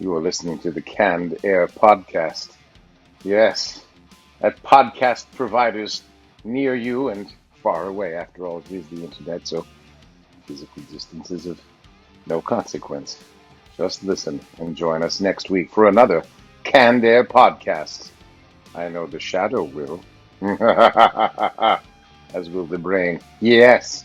You are listening to the Canned Air podcast. Yes, at podcast providers near you and far away. After all, it is the internet, so physical distance is of no consequence. Just listen and join us next week for another Canned Air podcast. I know the shadow will. As will the brain. Yes.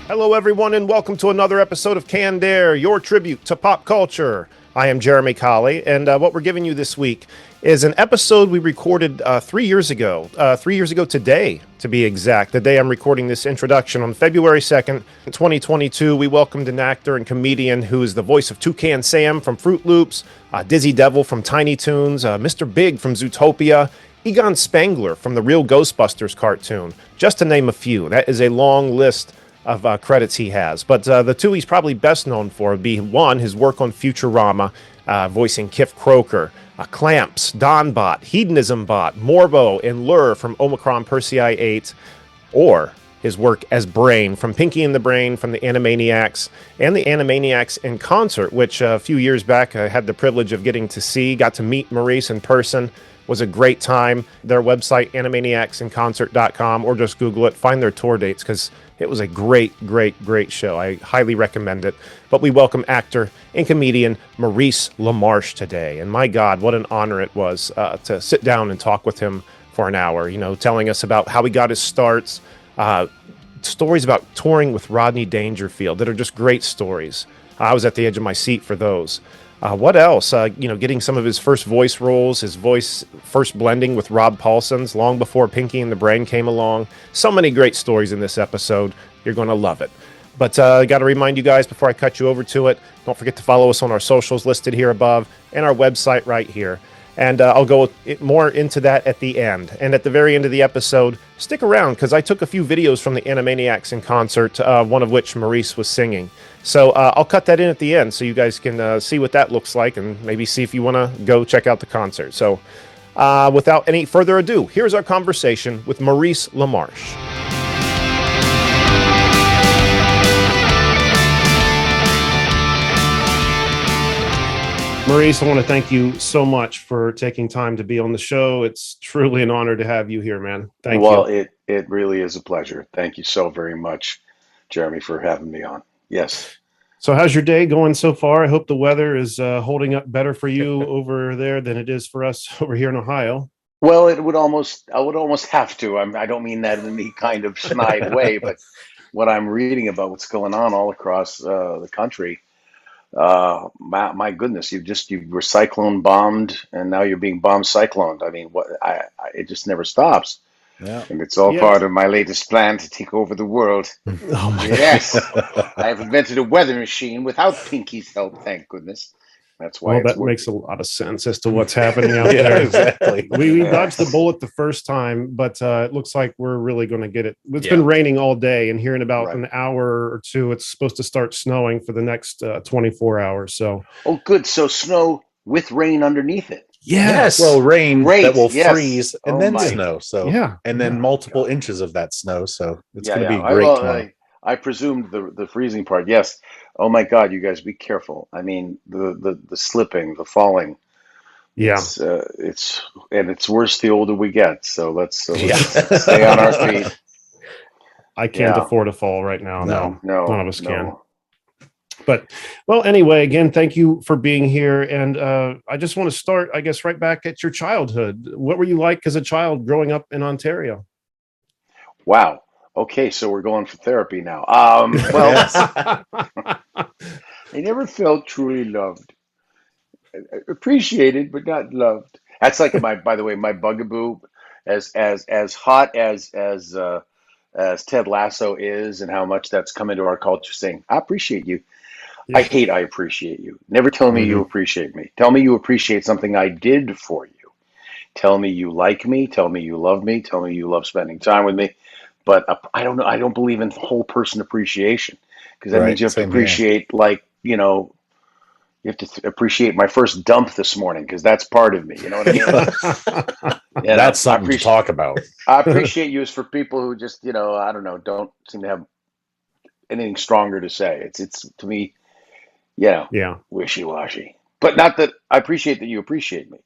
Hello, everyone, and welcome to another episode of Canned Air, your tribute to pop culture. I am Jeremy Colley, and what we're giving you this week is an episode we recorded 3 years ago. 3 years ago today, to be exact. The day I'm recording this introduction on February 2nd, 2022, we welcomed an actor and comedian who is the voice of Toucan Sam from Fruit Loops, Dizzy Devil from Tiny Toons, Mr. Big from Zootopia, Egon Spengler from the Real Ghostbusters cartoon, just to name a few. That is a long list of credits he has. But the two he's probably best known for would be, one, his work on Futurama, voicing Kif Kroker, Clamps, Donbot, Hedonismbot, Morbo, and Lrrr from Omicron Persei 8, or his work as Brain from Pinky and the Brain from the Animaniacs, and the Animaniacs in Concert, which a few years back I had the privilege of getting to see, got to meet Maurice in person. Was a great time. Their website, animaniacsinconcert.com, or just Google it, find their tour dates, because it was a great show. I highly recommend it. But we welcome actor and comedian Maurice LaMarche today. And my God, what an honor it was to sit down and talk with him for an hour, you know, telling us about how he got his starts, stories about touring with Rodney Dangerfield that are just great stories. I was at the edge of my seat for those. What else? Getting some of his first voice roles, his voice first blending with Rob Paulsen's long before Pinky and the Brain came along. So many great stories in this episode. You're going to love it. But I got to remind you guys before I cut you over to it, don't forget to follow us on our socials listed here above and our website right here. And I'll go more into that at the end. And at the very end of the episode, stick around, because I took a few videos from the Animaniacs in Concert, one of which Maurice was singing. So I'll cut that in at the end so you guys can see what that looks like and maybe see if you want to go check out the concert. So without any further ado, here's our conversation with Maurice LaMarche. Maurice, I want to thank you so much for taking time to be on the show. It's truly an honor to have you here, man. Thank you. Well, it really is a pleasure. Thank you so very much, Jeremy, for having me on. Yes. So how's your day going so far? I hope the weather is holding up better for you over there than it is for us over here in Ohio. Well, I would almost have to. I don't mean that in any kind of snide way, but what I'm reading about what's going on all across the country, my goodness, you were cyclone bombed, and now you're being bomb cycloned. I mean, it just never stops. Yeah. And it's all part of my latest plan to take over the world. Oh my yes. I have invented a weather machine without Pinky's help, thank goodness. That's why that makes a lot of sense as to what's happening out there. Exactly. We dodged the bullet the first time, but it looks like we're really going to get it. It's been raining all day, and here in about an hour or two, it's supposed to start snowing for the next 24 hours. So, oh, good. So snow with rain underneath it. Yes. Well, rain that will yes. freeze and then snow. So and then multiple God. Inches of that snow. So it's going to be great tomorrow. I presumed the freezing part. Yes. Oh my God, you guys be careful. I mean, the slipping, the falling. Yeah. It's worse the older we get. So let's stay on our feet. I can't afford a fall right now. No, none of us can. But, well, anyway, again, thank you for being here. And I just want to start, I guess, right back at your childhood. What were you like as a child growing up in Ontario? Wow. Okay, so we're going for therapy now. I never felt truly loved. Appreciated, but not loved. That's like by the way, my bugaboo, as hot as Ted Lasso is, and how much that's come into our culture, saying, I appreciate you. Yeah. I hate I appreciate you. Never tell me you appreciate me. Tell me you appreciate something I did for you. Tell me you like me. Tell me you love me. Tell me you love spending time with me. But I don't know. I don't believe in whole person appreciation, because that means you have to appreciate, you have to appreciate my first dump this morning, because that's part of me. You know what I mean? That's something to talk about. I appreciate you is for people who just, I don't know, don't seem to have anything stronger to say. It's to me, wishy-washy. But not that I appreciate that you appreciate me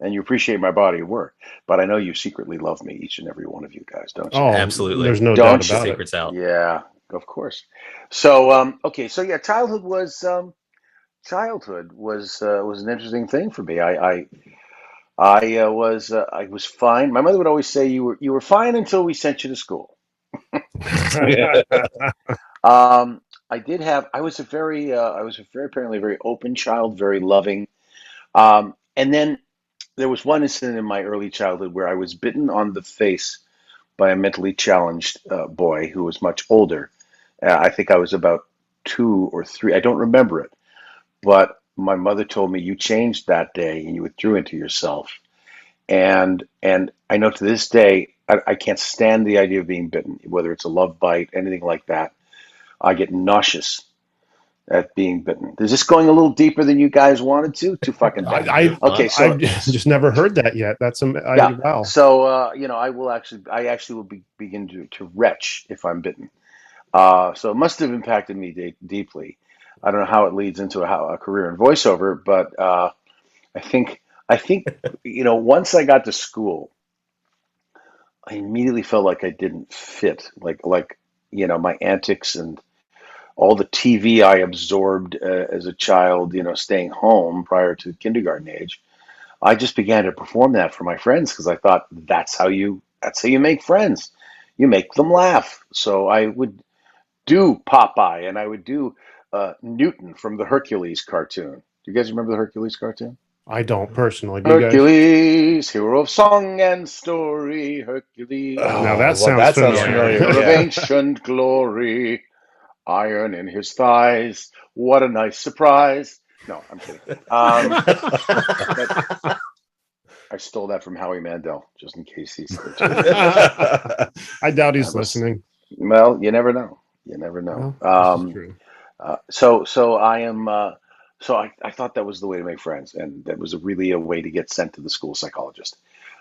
and you appreciate my body of work. But I know you secretly love me, each and every one of you guys, don't you? Oh, absolutely. There's no doubt about it. Secrets out. Yeah, of course. So okay, so yeah, childhood was an interesting thing for me. I was fine. My mother would always say you were fine until we sent you to school. I was a very apparently very open child, very loving. And then there was one incident in my early childhood where I was bitten on the face by a mentally challenged boy who was much older. I think I was about 2 or 3. I don't remember it, but my mother told me you changed that day and you withdrew into yourself. And I know to this day I can't stand the idea of being bitten, whether it's a love bite, anything like that. I get nauseous at being bitten. Is this going a little deeper than you guys wanted to? Too fucking bad. Okay, so I just never heard that yet. That's wow. So I actually will begin to retch if I'm bitten. So it must have impacted me deeply. I don't know how it leads into a career in voiceover, but I think once I got to school, I immediately felt like I didn't fit. Like my antics and all the TV I absorbed as a child, staying home prior to kindergarten age. I just began to perform that for my friends because I thought that's how you make friends. You make them laugh. So I would do Popeye and I would do Newton from the Hercules cartoon. Do you guys remember the Hercules cartoon? I don't personally. Hercules, hero of song and story. Hercules. Now that sounds familiar. Of ancient glory. Iron in his thighs. What a nice surprise. No, I'm kidding. I stole that from Howie Mandel, just in case he's. I doubt he's listening. Well, you never know. You never know. So I am. So I thought that was the way to make friends, and that was really a way to get sent to the school psychologist.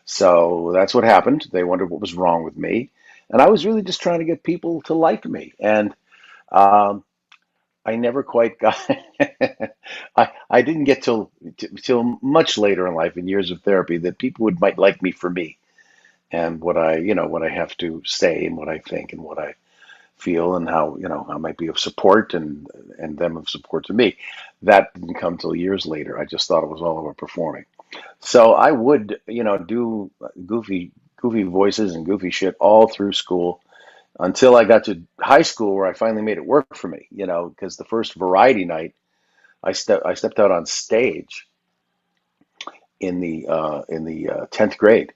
So that's what happened. They wondered what was wrong with me, and I was really just trying to get people to like me. And I never quite got. I didn't get till much later in life, in years of therapy, that people might like me for me, and what I have to say, and what I think, and what I feel, and how I might be of support, and them of support to me. That didn't come till years later. I just thought it was all about performing. So I would do goofy voices and goofy shit all through school until I got to high school, where I finally made it work for me. Because the first variety night, I stepped out on stage in the 10th grade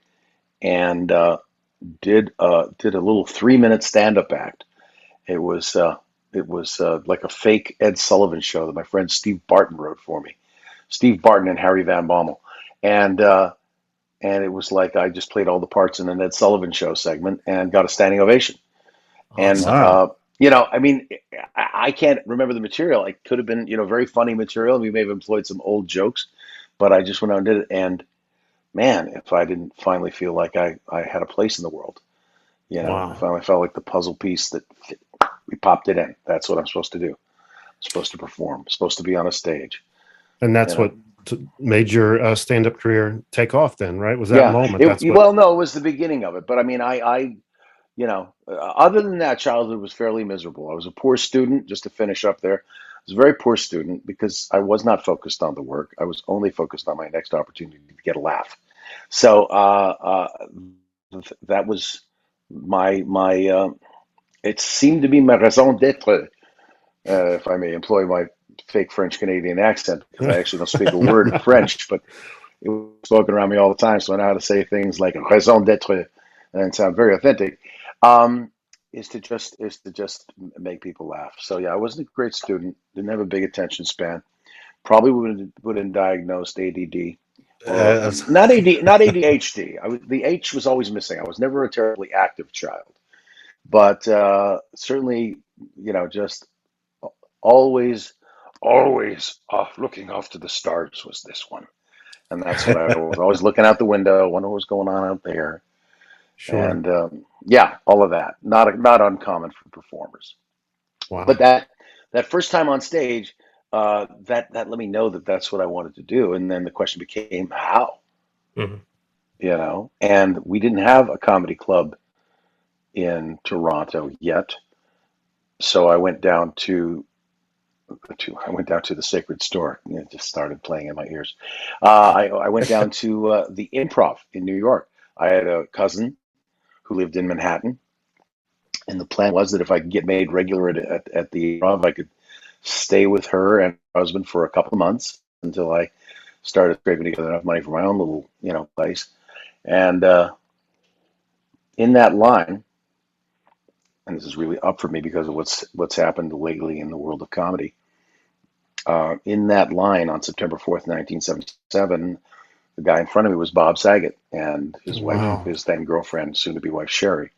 and did a little 3-minute stand-up act. It was like a fake Ed Sullivan show that my friend Steve Barton wrote for me. Steve Barton and Harry Van Bommel, and it was like I just played all the parts in an Ed Sullivan show segment and got a standing ovation. Awesome. And I can't remember the material. It could have been very funny material. We may have employed some old jokes, but I just went out and did it. And man, if I didn't finally feel like I had a place in the world, Wow. I finally felt like the puzzle piece that fit. We popped it in. That's what I'm supposed to do. I'm supposed to perform. I'm supposed to be on a stage. And that's what made your stand-up career take off then, right? Was that moment? Well, no, it was the beginning of it. But I mean, other than that, childhood was fairly miserable. I was a poor student, just to finish up there. I was a very poor student because I was not focused on the work. I was only focused on my next opportunity to get a laugh. So that was my it seemed to be my raison d'etre, if I may employ my fake French Canadian accent, because I actually don't speak a word of French, but it was spoken around me all the time, so I know how to say things like raison d'etre and sound very authentic. Is to just make people laugh. So yeah, I wasn't a great student. Didn't have a big attention span. Probably would have diagnosed ADD. Not ADHD. The H was always missing. I was never a terribly active child, but certainly, just always looking off to the stars was this one, and that's what I was always looking out the window, wondering what was going on out there. Sure. And all of that. Not uncommon for performers. Wow. But that first time on stage, that let me know that that's what I wanted to do. And then the question became how, and we didn't have a comedy club in Toronto yet. So I went down to the Sacred Store, and it just started playing in my ears. I went down to the Improv in New York. I had a cousin who lived in Manhattan, and the plan was that if I could get made regular at the Improv, I could stay with her and her husband for a couple of months until I started scraping together enough money for my own little, place. And in that line, and this is really up for me because of what's happened lately in the world of comedy. In that line on September 4th, 1977, the guy in front of me was Bob Saget and his wife, his then girlfriend, soon to be wife Sherry.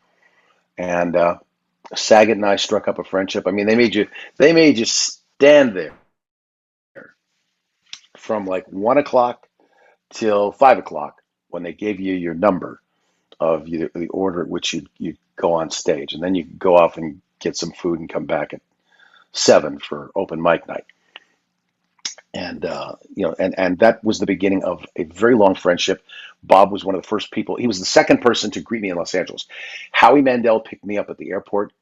And Saget and I struck up a friendship. I mean, they made you stand there from like 1 o'clock till 5 o'clock when they gave you your number of the order at which you go on stage, and then you go off and get some food and come back at 7 for open mic night. And and that was the beginning of a very long friendship. Bob was one of the first people. He was the second person to greet me in Los Angeles. Howie Mandel picked me up at the airport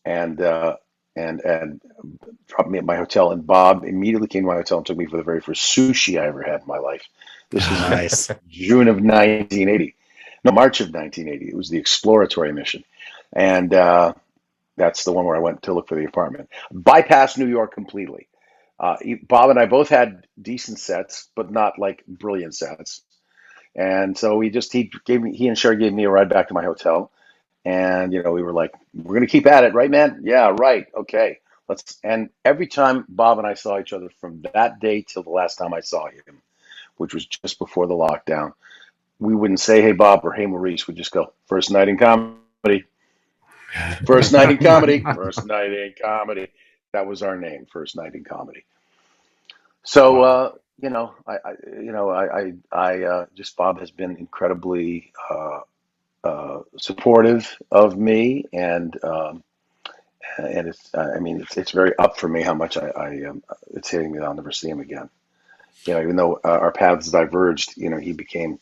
and dropped me at my hotel. And Bob immediately came to my hotel and took me for the very first sushi I ever had in my life. This was nice. June of 1980. No, March of 1980. It was the exploratory mission, and that's the one where I went to look for the apartment. Bypassed New York completely. Bob and I both had decent sets, but not like brilliant sets. And so he and Sherry gave me a ride back to my hotel. And, we were like, we're going to keep at it, right, man? Yeah, right. Okay. And every time Bob and I saw each other from that day till the last time I saw him, which was just before the lockdown, we wouldn't say, hey, Bob, or hey, Maurice. We'd just go, first night in comedy. First night in comedy. First night in comedy. That was our name, First Night in Comedy. So, just Bob has been incredibly supportive of me, and it's very up for me how much it's hitting me that I'll never see him again. Even though our paths diverged, he became,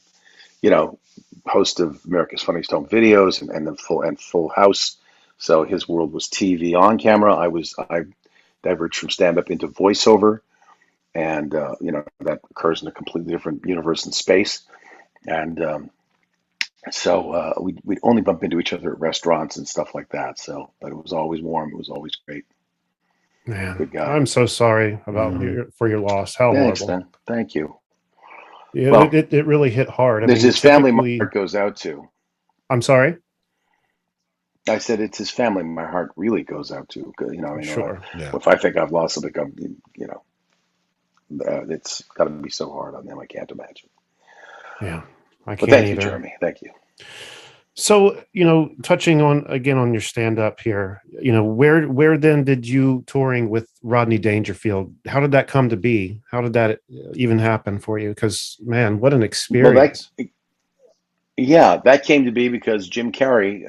host of America's Funniest Home Videos and Full House. So his world was TV on camera. I diverged from stand-up into voiceover. And, that occurs in a completely different universe and space. And so we'd only bump into each other at restaurants and stuff like that. So, but it was always warm. It was always great. Man, good guy. I'm so sorry about for your loss. How Thanks, horrible. man. Thank you. Yeah, well, it really hit hard. There's his family my heart goes out to. I'm sorry? I said it's his family my heart really goes out to. Sure. If I think I've lost something, it's got to be so hard on them. I can't imagine. Yeah, I can't. But thank either. you, Jeremy. Thank you. So, touching on your stand-up here, where then did you touring with Rodney Dangerfield? How did that come to be? How did that even happen for you? Because, man, what an experience. Well, that came to be because Jim Carrey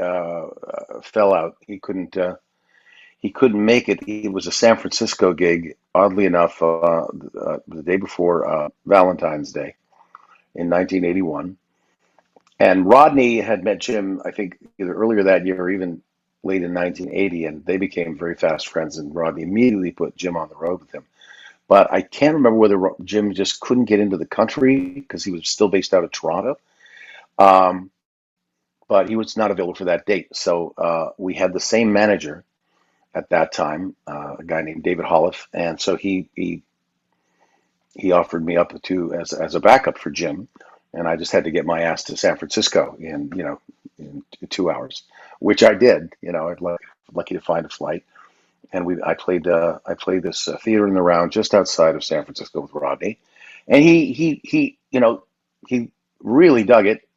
fell out. He couldn't make it. It was a San Francisco gig, oddly enough, the day before Valentine's Day in 1981. And Rodney had met Jim, I think, either earlier that year or even late in 1980, and they became very fast friends, and Rodney immediately put Jim on the road with him. But I can't remember whether Jim just couldn't get into the country because he was still based out of Toronto. But he was not available for that date. So we had the same manager at that time, a guy named David Holliff, and so he offered me up as a backup for Jim. And I just had to get my ass to San Francisco in 2 hours, which I did. I'd lucky to find a flight, and I played this theater in the round just outside of San Francisco with Rodney, and he really dug it.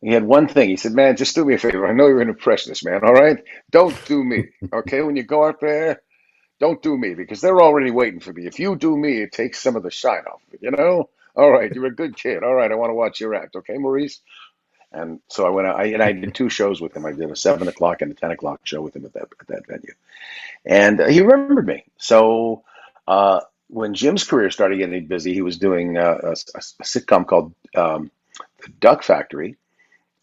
He had one thing. He said, "Man, just do me a favor. I know you're an impressionist, man. All right, don't do me, okay? When you go out there, don't do me because they're already waiting for me. If you do me, it takes some of the shine off of it, All right, you're a good kid. All right, I want to watch your act, okay, Maurice?" And so I went out, I did 2 shows with him. I did a 7 o'clock and a 10 o'clock show with him at that venue. And he remembered me. So when Jim's career started getting busy, he was doing a sitcom called The Duck Factory.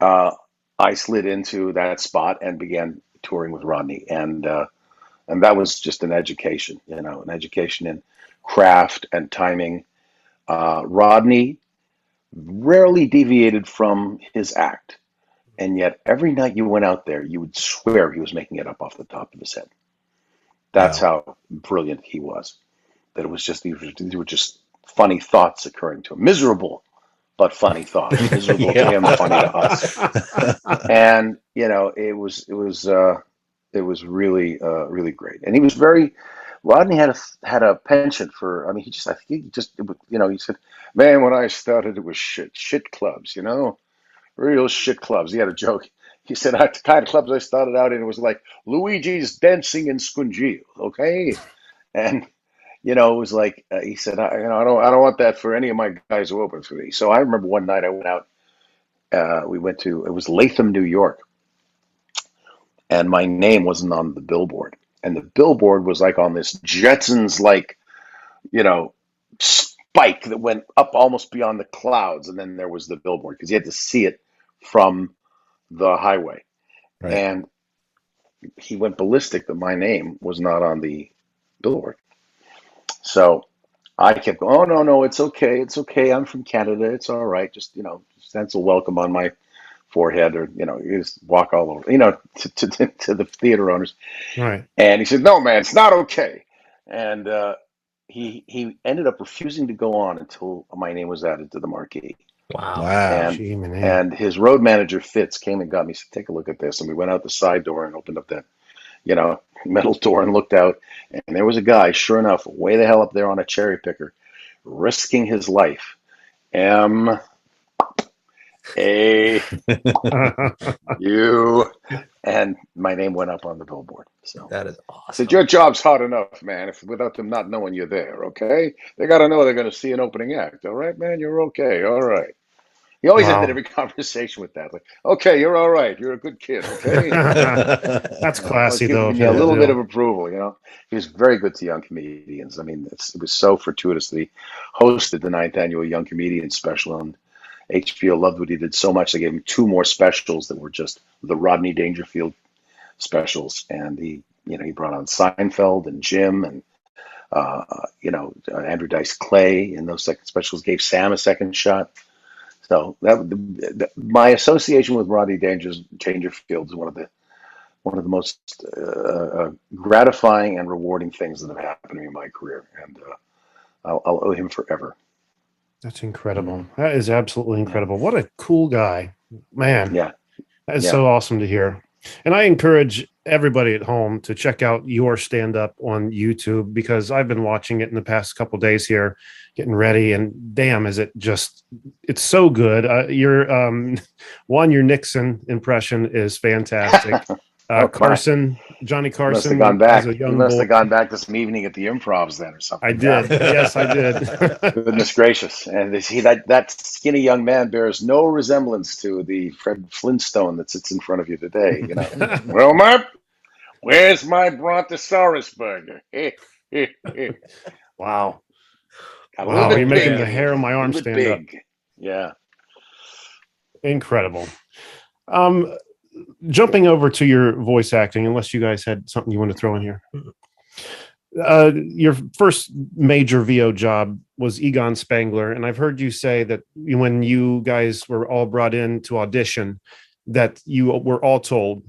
I slid into that spot and began touring with Rodney. And that was just an education, an education in craft and timing. Rodney rarely deviated from his act. And yet every night you went out there, you would swear he was making it up off the top of his head. That's how brilliant he was. That it was just, these were just funny thoughts occurring to him. Miserable, but funny thoughts. Miserable to him, funny to us. And, it was really, really great. And he was Rodney had a penchant for, he said, man, when I started, it was shit clubs, real shit clubs. He had a joke. He said, the kind of clubs I started out in, it was like Luigi's Dancing in Squingy, okay? And, it was like, he said, I don't want that for any of my guys who open for me. So I remember one night I went out, it was Latham, New York. And my name wasn't on the billboard. And the billboard was like on this Jetsons, spike that went up almost beyond the clouds. And then there was the billboard because you had to see it from the highway. Right. And he went ballistic that my name was not on the billboard. So I kept going, oh, no, it's okay. It's okay. I'm from Canada. It's all right. Just, stencil welcome on my forehead, or you just walk all over, to the theater owners. Right. And he said, no, man, it's not okay. And he ended up refusing to go on until my name was added to the marquee. Wow. And his road manager Fitz came and got me, said, take a look at this. And we went out the side door and opened up that metal door and looked out, and there was a guy, sure enough, way the hell up there on a cherry picker, risking his life. M-A-U. And my name went up on the billboard. So that is awesome. I said, your job's hard enough, man, without them not knowing you're there, okay? They got to know they're going to see an opening act. All right, man, you're okay. All right. He always ended every conversation with that. Like, okay, you're all right. You're a good kid, okay? That's classy, though. Yeah, a little bit of approval, He was very good to young comedians. It was so fortuitous that he hosted the 9th annual Young Comedian Special, and HBO loved what he did so much they gave him 2 more specials that were just the Rodney Dangerfield specials. And he brought on Seinfeld and Jim and Andrew Dice Clay in those second specials, gave Sam a second shot. So my association with Rodney Dangerfield is one of the most gratifying and rewarding things that have happened to me in my career, and I'll owe him forever. That's incredible. That is absolutely incredible. What a cool guy, man. Yeah, that is so awesome to hear. And I encourage everybody at home to check out your stand-up on YouTube, because I've been watching it in the past couple of days here, getting ready, and damn, is it just, it's so good. Your Nixon impression is fantastic. Johnny Carson. Must have gone back. You must have gone back to some evening at the Improvs then, or something. I did. Yes, I did. Goodness gracious! And they see that skinny young man bears no resemblance to the Fred Flintstone that sits in front of you today. Well, Mark, where's my Brontosaurus burger? Wow! You're making the hair on my arm stand up. Yeah. Incredible. Jumping over to your voice acting, unless you guys had something you want to throw in here. Your first major VO job was Egon Spengler, and I've heard you say that when you guys were all brought in to audition, that you were all told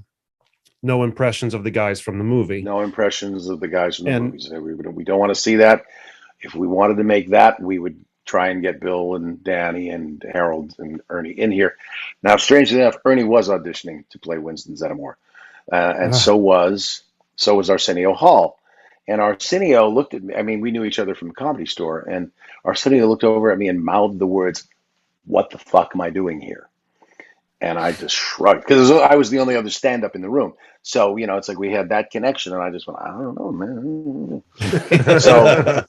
no impressions of the guys from the movie. No impressions of the guys from the movies. We don't want to see that. If we wanted to make that, we would try and get Bill and Danny and Harold and Ernie in here. Now, strangely enough, Ernie was auditioning to play Winston Zeddemore, and so was Arsenio Hall. And Arsenio looked at me. We knew each other from the Comedy Store, and Arsenio looked over at me and mouthed the words, "What the fuck am I doing here?" And I just shrugged, because I was the only other stand-up in the room. So, it's like we had that connection, and I just went, I don't know, man. So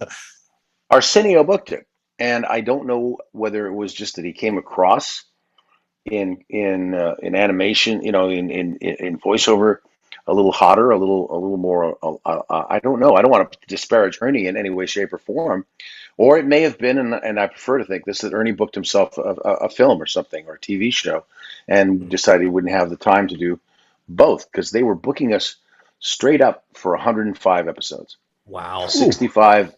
Arsenio booked it. And I don't know whether it was just that he came across in animation, in voiceover, a little hotter, a little more. I don't know. I don't want to disparage Ernie in any way, shape, or form. Or it may have been, and I prefer to think this, that Ernie booked himself a film or something, or a TV show, and decided he wouldn't have the time to do both, because they were booking us straight up for 105 episodes. Wow. 65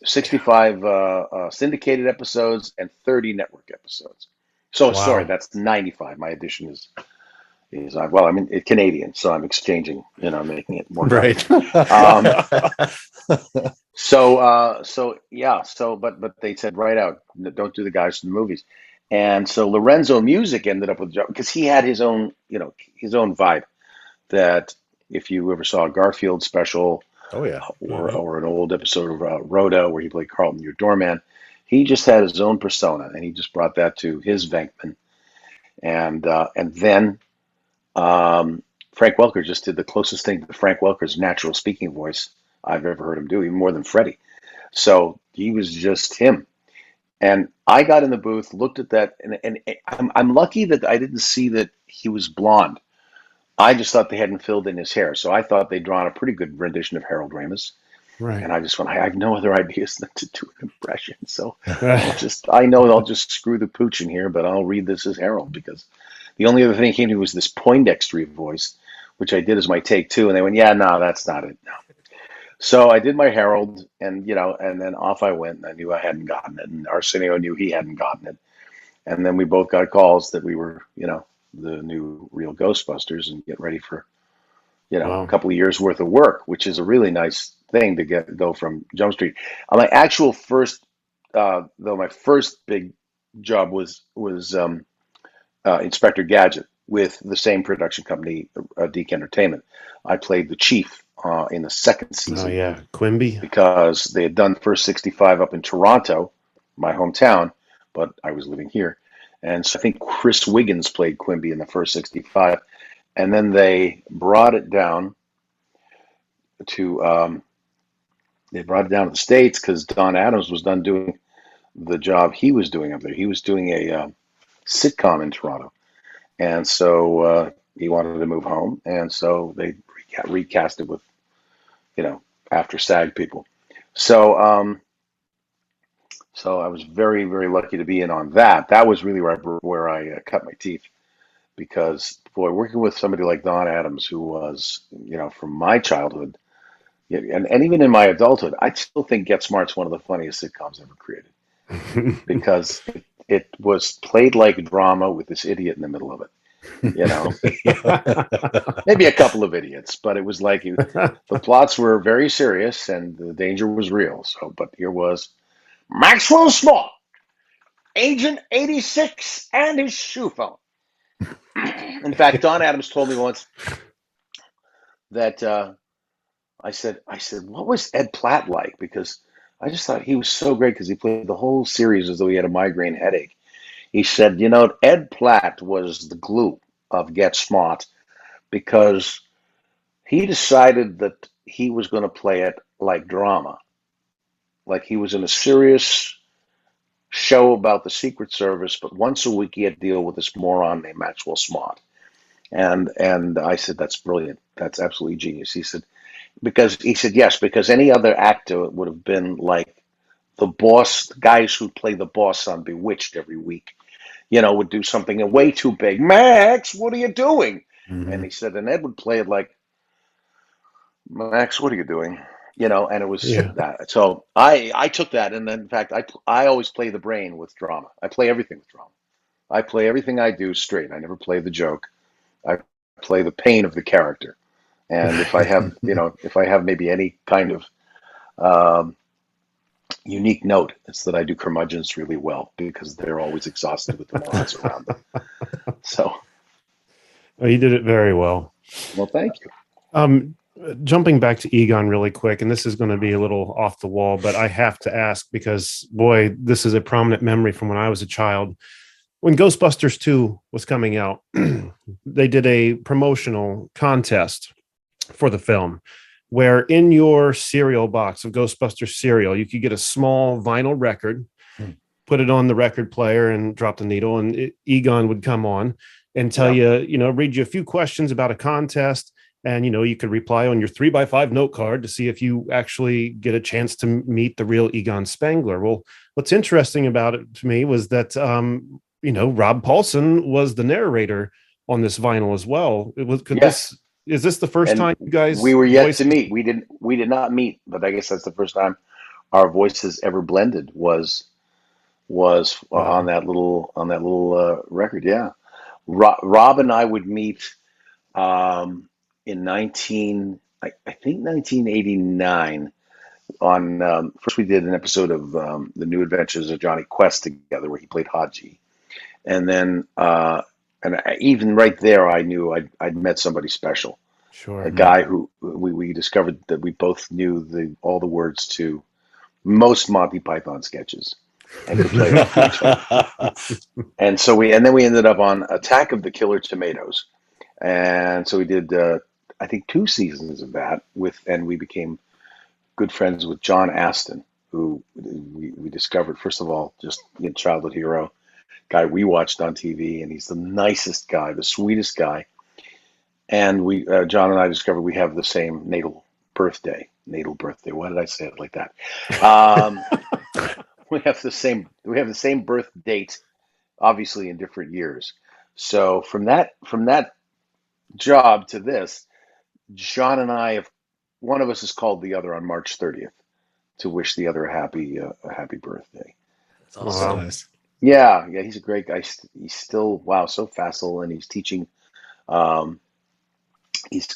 syndicated episodes and 30 network episodes. So Wow. Sorry, that's 95. My addition is well, I mean, it's Canadian, so I'm exchanging, making it more right. But they said right out, don't do the guys from the movies. And so Lorenzo Music ended up with the job because he had his own vibe. That if you ever saw a Garfield special, or an old episode of Rhoda where he played Carlton, your doorman, he just had his own persona, and he just brought that to his Venkman. And then Frank Welker just did the closest thing to Frank Welker's natural speaking voice I've ever heard him do, even more than Freddie. So he was just him. And I got in the booth, looked at that, and I'm lucky that I didn't see that he was blonde. I just thought they hadn't filled in his hair. So I thought they'd drawn a pretty good rendition of Harold Ramis. Right. And I just went, I have no other ideas than to do an impression. So I know I'll just screw the pooch in here, but I'll read this as Harold, because the only other thing that came to me was this Poindextery voice, which I did as my take two. And they went, yeah, no, that's not it. No. So I did my Harold, and then off I went, and I knew I hadn't gotten it. And Arsenio knew he hadn't gotten it. And then we both got calls that we were, the new real Ghostbusters, and get ready for, a couple of years worth of work, which is a really nice thing to go from Jump Street. My actual first, though, my first big job was Inspector Gadget with the same production company, Deke Entertainment. I played the chief in the second season. Oh yeah, Quimby. Because they had done the first 65 up in Toronto, my hometown, but I was living here. And so I think Chris Wiggins played Quimby in the first 65. And then they brought it down to the States because Don Adams was done doing the job he was doing up there. He was doing a sitcom in Toronto. And so he wanted to move home. And so they recast it with, after SAG people. So I was very, very lucky to be in on that. That was really where I cut my teeth, because, boy, working with somebody like Don Adams, who was, from my childhood, and even in my adulthood, I still think Get Smart's one of the funniest sitcoms ever created, because it was played like drama with this idiot in the middle of it. Maybe a couple of idiots, but it was like the plots were very serious and the danger was real. So, but here was Maxwell Small, Agent 86, and his shoe phone. In fact, Don Adams told me once that I said, what was Ed Platt like? Because I just thought he was so great because he played the whole series as though he had a migraine headache. He said, Ed Platt was the glue of Get Smart, because he decided that he was going to play it like drama. Like he was in a serious show about the Secret Service, but once a week he had to deal with this moron named Maxwell Smart. And I said, that's brilliant. That's absolutely genius. He said, yes, because any other actor would have been like the boss, the guys who play the boss on Bewitched every week, would do something way too big. Max, what are you doing? Mm-hmm. And he said, and Ed would play it like, Max, what are you doing? And it was that. So I took that, and then in fact I always play the brain with drama. I play everything with drama. I play everything I do straight. I never play the joke. I play the pain of the character. And if I have, if I have maybe any kind of unique note, it's that I do curmudgeons really well, because they're always exhausted with the morons around them. So, you did it very well. Well, thank you. Jumping back to Egon really quick, and this is going to be a little off the wall, but I have to ask because, boy, this is a prominent memory from when I was a child. When Ghostbusters 2 was coming out, they did a promotional contest for the film where in your cereal box of Ghostbusters cereal, you could get a small vinyl record put it on the record player and drop the needle, and Egon would come on and tell you, read you a few questions about a contest. And, you could reply on your 3x5 note card to see if you actually get a chance to meet the real Egon Spengler. Well, what's interesting about it to me was that, Rob Paulsen was the narrator on this vinyl as well. Is this the first time you guys? We were yet to meet. We did not meet, but I guess that's the first time our voices ever blended was on that little record. Yeah. Rob and I would meet, in 1989 on first we did an episode of The New Adventures of Johnny Quest together where he played Haji, and then even right there I knew I'd met somebody special. Sure. A guy who we discovered that we both knew all the words to most Monty Python sketches and could play off each other. And then we ended up on Attack of the Killer Tomatoes, and so we did I think 2 seasons of that and we became good friends with John Aston, who we discovered, first of all, just childhood hero, guy we watched on TV, and he's the nicest guy, the sweetest guy. And John and I discovered we have the same natal birthday. Why did I say it like that? We have the same birth date, obviously in different years. So from that job to this, John and I one of us has called the other on March 30th to wish the other a happy birthday. That's awesome. Nice. Yeah, he's a great guy. He's still so facile, and he's teaching.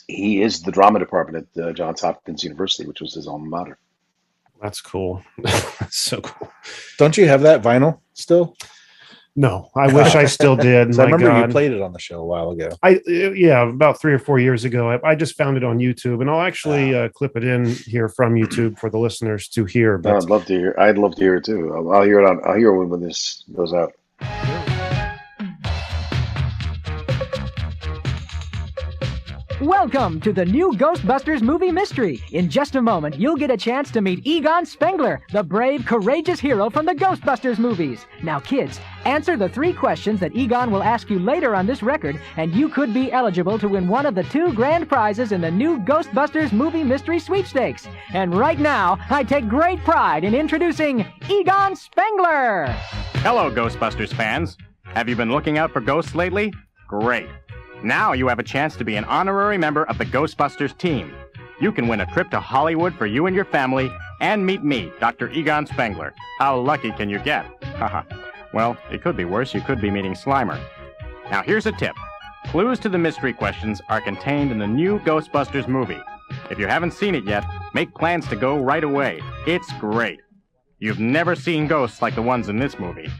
He is the drama department at Johns Hopkins University, which was his alma mater. That's cool. That's so cool. Don't you have that vinyl still? No, I wish I still did. I remember you played it on the show a while ago. About 3 or 4 years ago. I just found it on YouTube, and I'll actually clip it in here from YouTube for the listeners to hear. But I'd love to hear. I'd love to hear it too. I'll hear it. I'll hear it when this goes out. Welcome to the new Ghostbusters movie mystery. In just a moment, you'll get a chance to meet Egon Spengler, the brave, courageous hero from the Ghostbusters movies. Now, kids, answer the 3 questions that Egon will ask you later on this record, and you could be eligible to win one of the 2 grand prizes in the new Ghostbusters movie mystery sweepstakes. And right now, I take great pride in introducing Egon Spengler. Hello, Ghostbusters fans. Have you been looking out for ghosts lately? Great. Now you have a chance to be an honorary member of the Ghostbusters team. You can win a trip to Hollywood for you and your family and meet me, Dr. Egon Spengler. How lucky can you get? Haha. Well, it could be worse. You could be meeting Slimer. Now here's a tip. Clues to the mystery questions are contained in the new Ghostbusters movie. If you haven't seen it yet, make plans to go right away. It's great. You've never seen ghosts like the ones in this movie.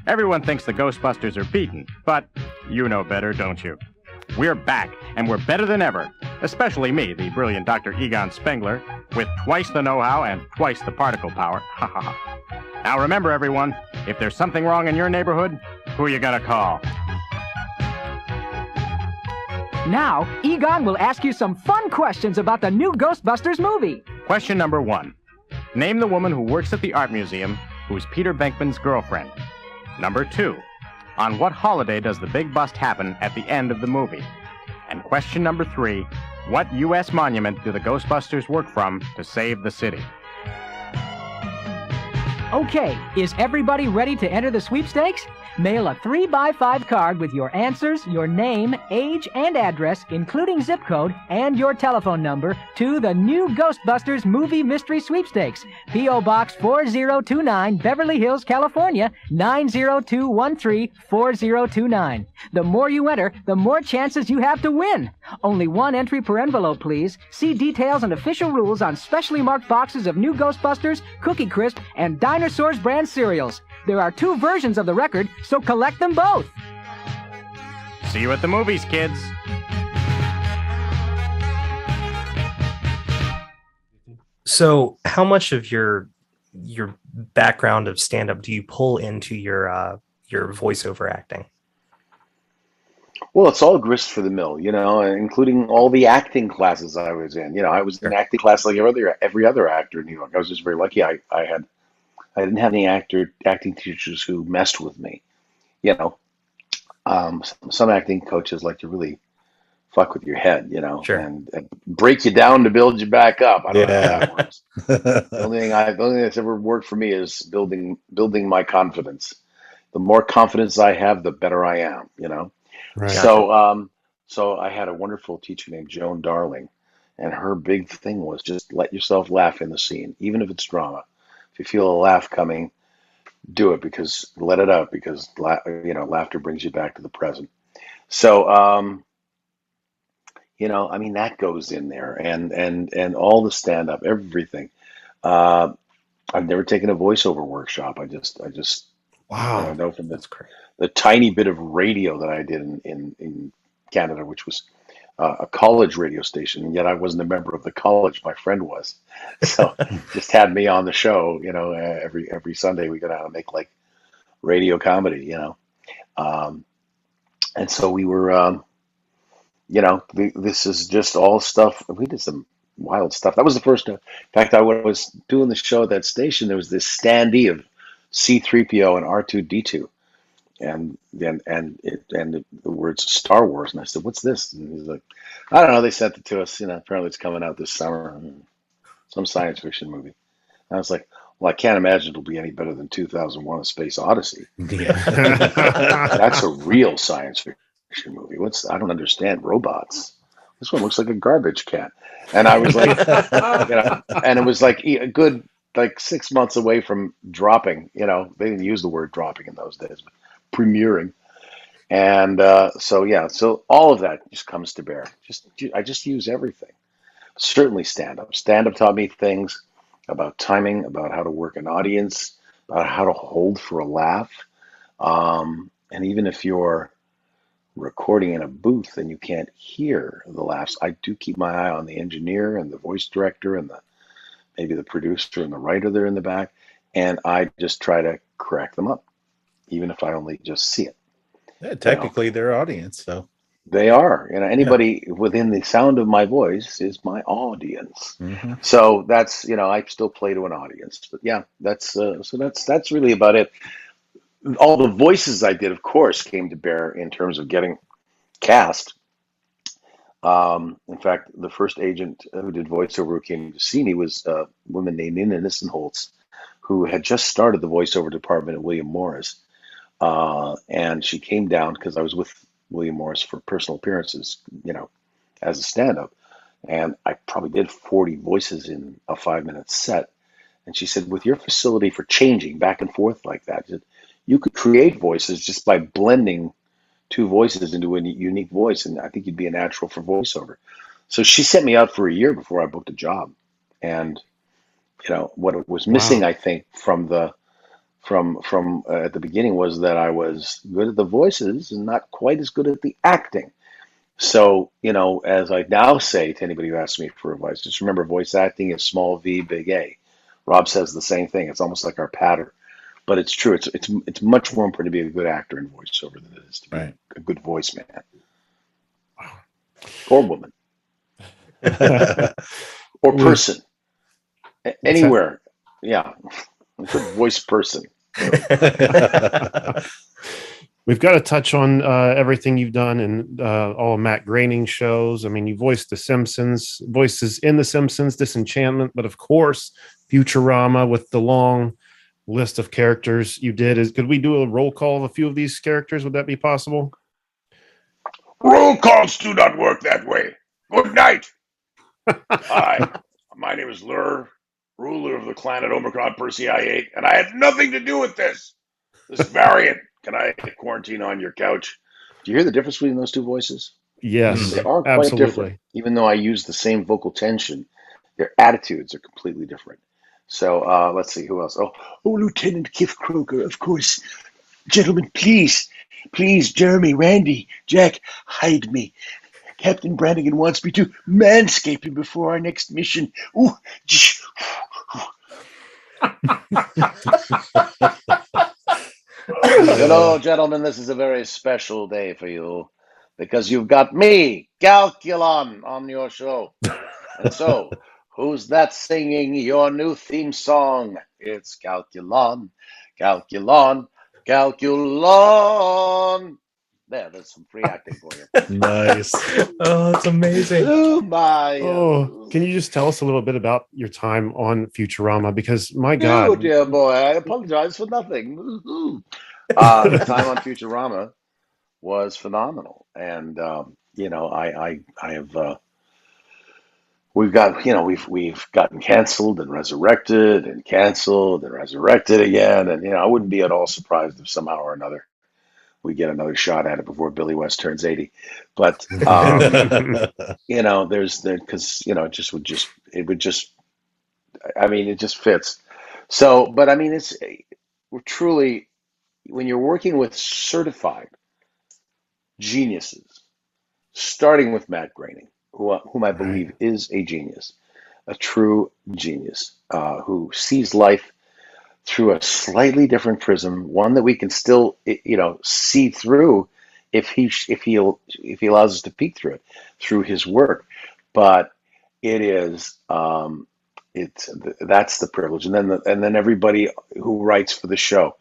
Everyone thinks the Ghostbusters are beaten, but you know better, don't you? We're back, and we're better than ever. Especially me, the brilliant Dr. Egon Spengler, with twice the know-how and twice the particle power. Ha ha ha. Now remember, everyone, if there's something wrong in your neighborhood, who are you gonna call? Now, Egon will ask you some fun questions about the new Ghostbusters movie. Question number 1. Name the woman who works at the art museum who's Peter Venkman's girlfriend. Number 2. On what holiday does the big bust happen at the end of the movie? And question number 3, what U.S. monument do the Ghostbusters work from to save the city? Okay, is everybody ready to enter the sweepstakes? Mail a 3x5 card with your answers, your name, age, and address, including zip code and your telephone number, to the new Ghostbusters Movie Mystery Sweepstakes, P.O. Box 4029, Beverly Hills, California, 90213 4029. The more you enter, the more chances you have to win. Only 1 entry per envelope, please. See details and official rules on specially marked boxes of new Ghostbusters, Cookie Crisp, and Dinosaurs brand cereals. There are 2 versions of the record, so collect them both. See you at the movies, kids. So, how much of your background of stand-up do you pull into your voiceover acting? Well, it's all grist for the mill, including all the acting classes I was in. I was in acting class like every other actor in New York. I was just very lucky. I I didn't have any acting teachers who messed with me. You know, some acting coaches like to really fuck with your head, Sure. and break you down to build you back up. I don't know how Yeah. that works. The only thing that's ever worked for me is building my confidence. The more confidence I have, the better I am. Right. So I had a wonderful teacher named Joan Darling, and her big thing was just let yourself laugh in the scene, even if it's drama. If you feel a laugh coming, do it, because let it out, because laughter brings you back to the present. So I mean, that goes in there, and all the stand up, everything. Uh, I've never taken a voiceover workshop. I just Wow. know from That's great. the tiny bit of radio that I did in Canada, which was a college radio station, and yet I wasn't a member of the college. My friend was, so just had me on the show. Every Sunday we go down and make like radio comedy. Um, and so we were. This is just all stuff. We did some wild stuff. That was the first. In fact, I was doing the show at that station. There was this standee of C-3PO and R2-D2, and the words Star Wars. And I said, "What's this?" And he's like, "I don't know. They sent it to us. Apparently it's coming out this summer. Some science fiction movie." And I was like, "Well, I can't imagine it'll be any better than 2001: A Space Odyssey. That's a real science fiction movie. I don't understand robots. This one looks like a garbage can." And I was like, and it was like a good 6 months away from dropping. They didn't use the word dropping in those days, but premiering. And so all of that just comes to bear. I just use everything. Certainly stand up. Stand up taught me things about timing, about how to work an audience, about how to hold for a laugh. And even if you're recording in a booth and you can't hear the laughs, I do keep my eye on the engineer and the voice director and maybe the producer and the writer there in the back, and I just try to crack them up, even if I only just see it. Yeah, technically their audience, so They are. Anybody within the sound of my voice is my audience. Mhm. So that's I still play to an audience. But yeah, that's really about it. All the voices I did, of course, came to bear in terms of getting cast. In fact, the first agent who did voiceover who came to see me was a woman named Nina Nissenholtz, who had just started the voiceover department at William Morris. And she came down because I was with William Morris for personal appearances, as a stand-up. And I probably did 40 voices in a 5-minute set. And she said, with your facility for changing back and forth like that, you could create voices just by blending two voices into a unique voice, and I think you'd be a natural for voiceover. So she sent me out for a year before I booked a job. And what it was missing, I think, from at the beginning was that I was good at the voices and not quite as good at the acting. So, as I now say to anybody who asks me for advice, just remember voice acting is small V, big A. Rob says the same thing. It's almost like our pattern. But it's true. It's much more important to be a good actor in voiceover than it is to be a good voice man or woman or person anywhere. Yeah, a good voice person. We've got to touch on everything you've done in all of Matt Groening's shows. I mean, you voiced The Simpsons, voices in The Simpsons, Disenchantment, but of course, Futurama with the long list of characters you did. Could we do a roll call of a few of these characters? Would that be possible? Roll calls do not work that way. Good night. Hi, my name is Lrrr, ruler of the clan at Omicron Persei I-8, and I had nothing to do with this variant. Can I quarantine on your couch? Do you hear the difference between those two voices? Yes, They are quite absolutely different. Even though I use the same vocal tension, their attitudes are completely different. So let's see, who else? Oh, Lieutenant Kif Kroker, of course. Gentlemen, please, Jeremy, Randy, Jack, hide me. Captain Brannigan wants me to manscape him before our next mission. Ooh. Gentlemen, this is a very special day for you because you've got me, Calculon, on your show. And so, who's that singing your new theme song? It's Calculon, Calculon, Calculon. There, there's some free acting for you. Nice. Oh, that's amazing. Oh my! Oh, can you just tell us a little bit about your time on Futurama? Because my Oh God, dear boy, I apologize for nothing. The time on Futurama was phenomenal, and I have. We've got, we've gotten canceled and resurrected and canceled and resurrected again, and I wouldn't be at all surprised if somehow or another we get another shot at it before Billy West turns 80. But there's there because it just fits. So, but I mean, we're truly, when you're working with certified geniuses, starting with Matt Groening, whom I believe is a genius, a true genius, who sees life through a slightly different prism, one that we can still, see through if he allows us to peek through it through his work. But it is, that's the privilege, and then everybody who writes for the show,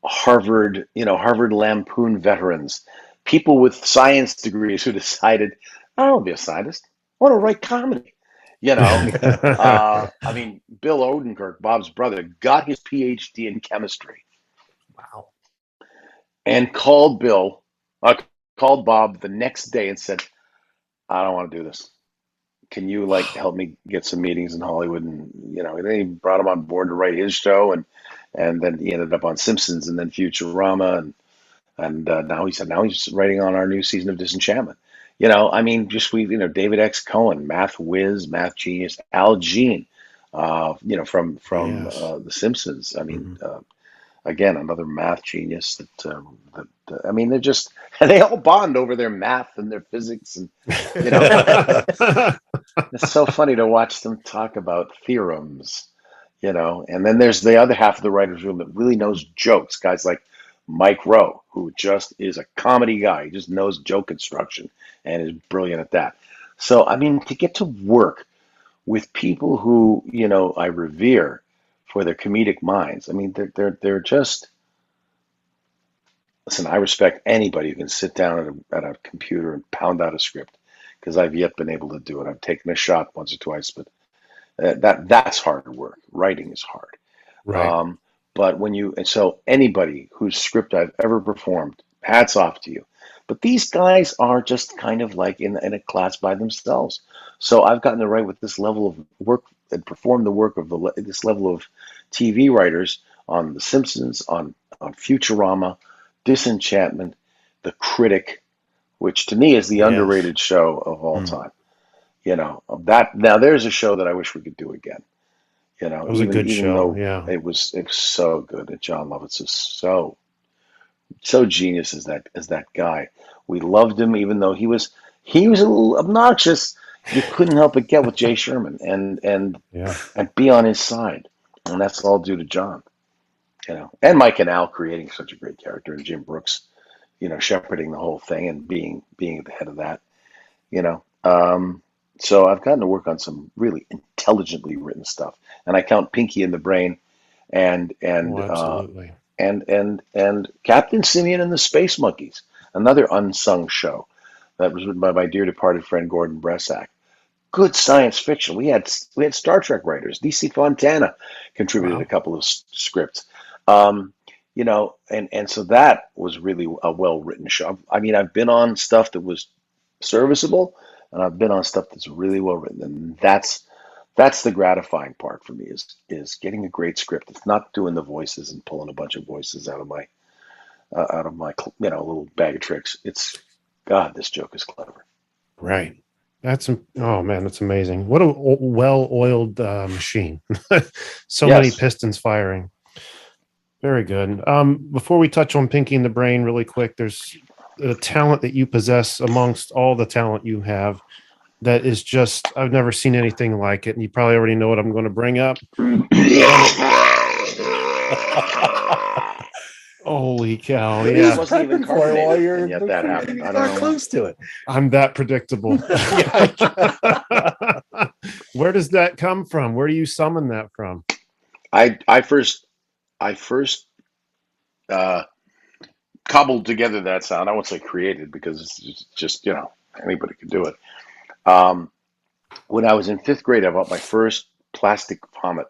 Harvard Lampoon veterans, people with science degrees who decided, I don't want to be a scientist, I want to write comedy. I mean, Bill Odenkirk, Bob's brother, got his PhD in chemistry Wow. and called Bob the next day and said, I don't want to do this. Can you help me get some meetings in Hollywood? And and then he brought him on board to write his show, and then he ended up on Simpsons and then Futurama, and now he's writing on our new season of Disenchantment. I mean, David X. Cohen, math whiz, math genius, Al Jean, from Yes. The Simpsons. I mean, again, another math genius I mean, they all bond over their math and their physics, and it's so funny to watch them talk about theorems, and then there's the other half of the writers' room that really knows jokes, guys like Mike Rowe, who just is a comedy guy. He just knows joke construction and is brilliant at that. So, I mean, to get to work with people who, I revere for their comedic minds. I mean, they're just, listen, I respect anybody who can sit down at a computer and pound out a script, because I've yet been able to do it. I've taken a shot once or twice, but that's hard work. Writing is hard. right. But so anybody whose script I've ever performed, hats off to you. But these guys are just kind of like in a class by themselves. So I've gotten to write with this level of work and perform the work of this level of TV writers on The Simpsons, on Futurama, Disenchantment, The Critic, which to me is the Yes. underrated show of all time. Now there's a show that I wish we could do again. It was a good show. Though Yeah. it was so good, and John Lovitz is so genius as that guy. We loved him, even though he was a little obnoxious. You couldn't help but get with Jay Sherman and Yeah. be on his side, and that's all due to John. And Mike and Al creating such a great character, and Jim Brooks, shepherding the whole thing and being at the head of that. So I've gotten to work on some really intelligently written stuff, and I count Pinky and the Brain, and Absolutely. and Captain Simeon and the Space Monkeys, another unsung show that was written by my dear departed friend Gordon Bresack. Good science fiction. We had Star Trek writers. DC Fontana contributed Wow. a couple of scripts. And so that was really a well written show. I mean, I've been on stuff that was serviceable, and I've been on stuff that's really well written, and that's the gratifying part for me is getting a great script. It's not doing the voices and pulling a bunch of voices out of my little bag of tricks. It's, God, this joke is clever. Right. Oh man, that's amazing. What a well-oiled machine. So many Yes. pistons firing. Very good. Before we touch on Pinky and the Brain really quick, there's the talent that you possess amongst all the talent you have that is just, I've never seen anything like it. And you probably already know what I'm going to bring up. Holy cow. It Yeah. wasn't even For a while, carbonated, and yet that happened. I don't know. close to it. I'm that predictable. Where does that come from? Where do you summon that from? I first uh, cobbled together that sound. I won't say created because it's just anybody could do it. Um, when I was in fifth grade, I bought my first plastic vomit,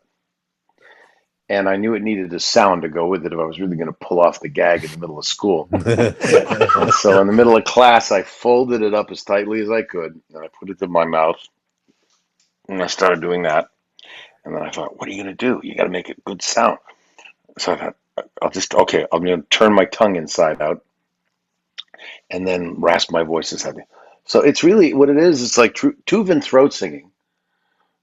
and I knew it needed a sound to go with it if I was really going to pull off the gag in the middle of school. And so in the middle of class, I folded it up as tightly as I could, and I put it to my mouth, and I started doing that. And then I thought, what are you going to do? You got to make a good sound. So I thought, I'm going to turn my tongue inside out and then rasp my voice as heavy. So it's really what it is. It's like Tuvan throat singing.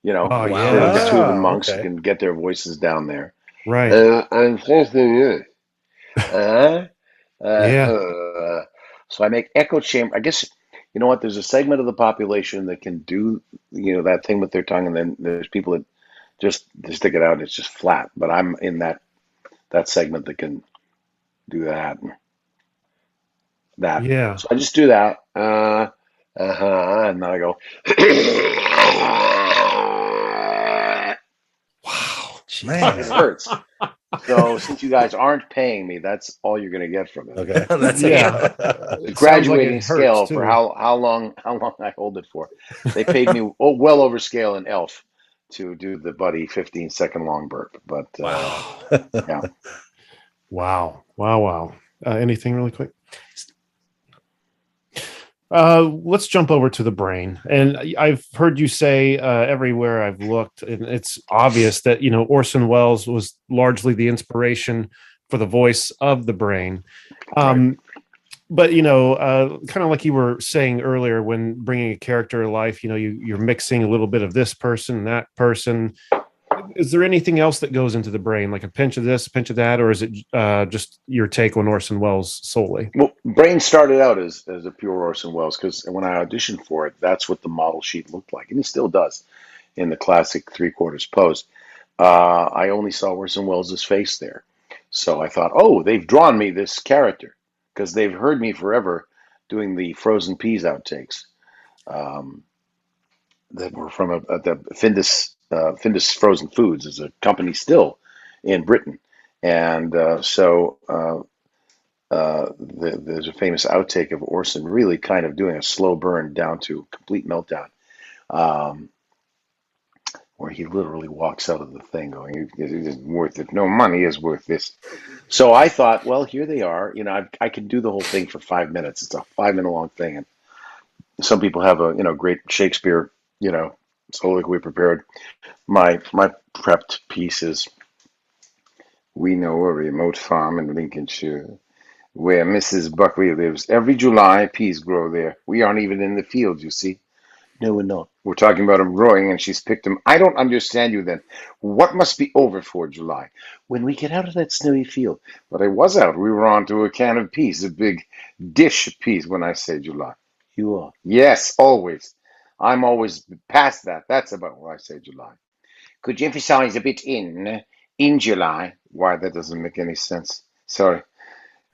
Oh, For yeah. the Tuvan monks who Okay. can get their voices down there. Right. I'm Yeah. So I make echo chamber. I guess you know what? There's a segment of the population that can do that thing with their tongue, and then there's people that just they stick it out and it's just flat. But I'm in that segment that can do that. Yeah. So I just do that. And then I go. Wow. It Man. hurts. So since you guys aren't paying me, that's all you're going to get from it. Okay. That's Yeah. The It sounds like graduating it hurts, scale for too. how long I hold it for. They paid me well over scale in Elf to do the buddy 15-second long burp. But yeah. Wow. Anything really quick? Let's jump over to the brain. And I've heard you say everywhere I've looked, and it's obvious that, Orson Welles was largely the inspiration for the voice of the brain. But, kind of like you were saying earlier, when bringing a character to life, you're mixing a little bit of this person and that person. Is there anything else that goes into the brain, like a pinch of this, a pinch of that, or is it just your take on Orson Welles solely? Well, Brain started out as a pure Orson Welles because when I auditioned for it, that's what the model sheet looked like, and he still does in the classic three-quarters pose. I only saw Orson Welles' face there. So I thought, oh, they've drawn me this character because they've heard me forever doing the frozen peas outtakes that were from the Findus Frozen Foods is a company still in Britain. And there's a famous outtake of Orson really kind of doing a slow burn down to complete meltdown. Where he literally walks out of the thing going, it isn't worth it. No money is worth this. So I thought, well, here they are. I can do the whole thing for 5 minutes. It's a 5 minute long thing. And some people have a, great Shakespeare, soliloquy prepared. My prepped piece is, we know a remote farm in Lincolnshire where Mrs. Buckley lives. Every July, peas grow there. We aren't even in the fields, you see. No, we're not. We're talking about them growing, and she's picked them. I don't understand you then. What must be over for July? When we get out of that snowy field. But I was out. We were on to a can of peas, a big dish of peas when I say July. You are? Yes, always. I'm always past that. That's about when I say July. Could you emphasize a bit in July? Why, that doesn't make any sense. Sorry.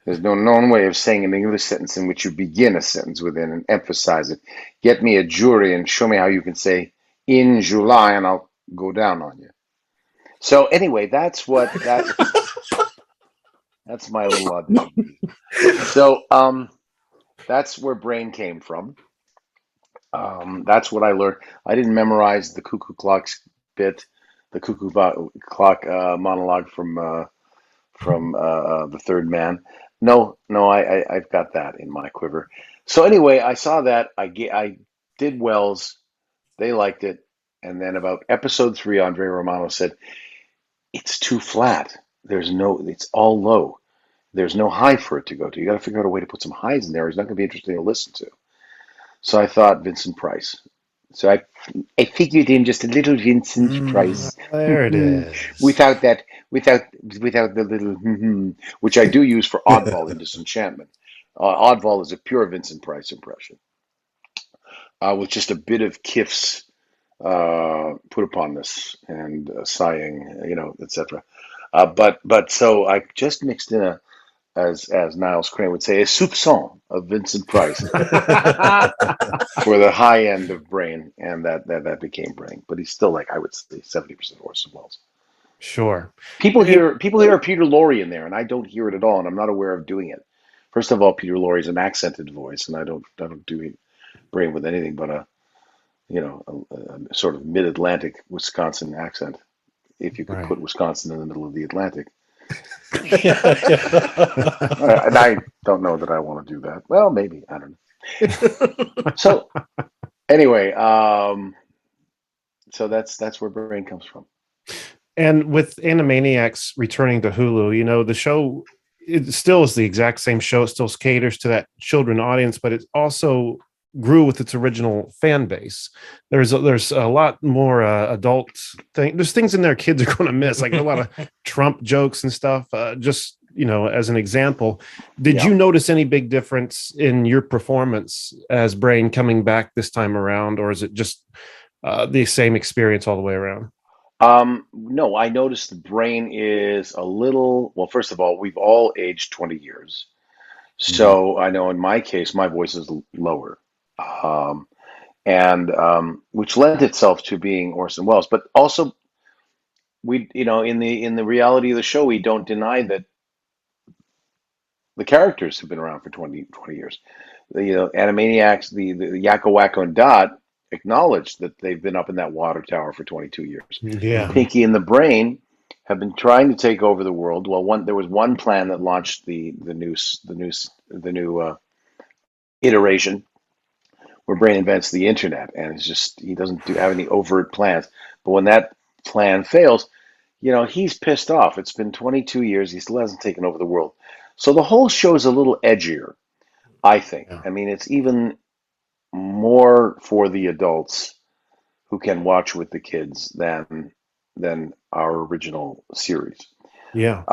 There's no known way of saying an English sentence in which you begin a sentence within and emphasize it. Get me a jury and show me how you can say in July and I'll go down on you. So anyway, that's my little audition. So that's where Brain came from. That's what I learned. I didn't memorize the cuckoo clock's bit, the cuckoo clock monologue from the Third Man. No, I've got that in my quiver. So anyway, I saw that. I did Wells. They liked it. And then about episode 3, Andre Romano said, it's too flat. It's all low. There's no high for it to go to. You got to figure out a way to put some highs in there. It's not going to be interesting to listen to. So I thought Vincent Price. So I figured in just a little Vincent Price. There it is. Without the little which I do use for Oddball in Disenchantment. Oddball is a pure Vincent Price impression. With just a bit of Kif's put upon this and sighing, etc. But so I just mixed in as Niles Crane would say, a soupçon of Vincent Price for the high end of Brain, and that became Brain. But he's still, like, I would say, 70% Orson Welles. Sure. People hear Peter Lorre in there, and I don't hear it at all, and I'm not aware of doing it. First of all, Peter Lorre is an accented voice, and I don't do Brain with anything but a sort of mid-Atlantic Wisconsin accent. If you could Right. put Wisconsin in the middle of the Atlantic. Yeah. And I don't know that I want to do that. Well, maybe. I don't know. So anyway, so that's where Brain comes from. And with Animaniacs returning to Hulu, you know, the show, it still is the exact same show. It still caters to that children audience, but it also grew with its original fan base. There's a lot more adult thing. There's things in there kids are going to miss, like a lot of Trump jokes and stuff. Just, you know, as an example, did you notice any big difference in your performance as Brain coming back this time around, or is it just the same experience all the way around? No, I noticed the Brain is a little, well, first of all, we've all aged 20 years. So I know in my case, my voice is lower. And which lent itself to being Orson Welles, but also in the reality of the show, we don't deny that the characters have been around for 20 years. Animaniacs, the Yakko Wacko and Dot acknowledged that they've been up in that water tower for 22 years. Yeah. Pinky and the Brain have been trying to take over the world. Well, there was one plan that launched the new iteration, where Brain invents the internet, and he doesn't have any overt plans. But when that plan fails, he's pissed off. It's been 22 years. He still hasn't taken over the world. So the whole show is a little edgier, I think. Yeah. I mean, it's even more for the adults who can watch with the kids than our original series. Yeah.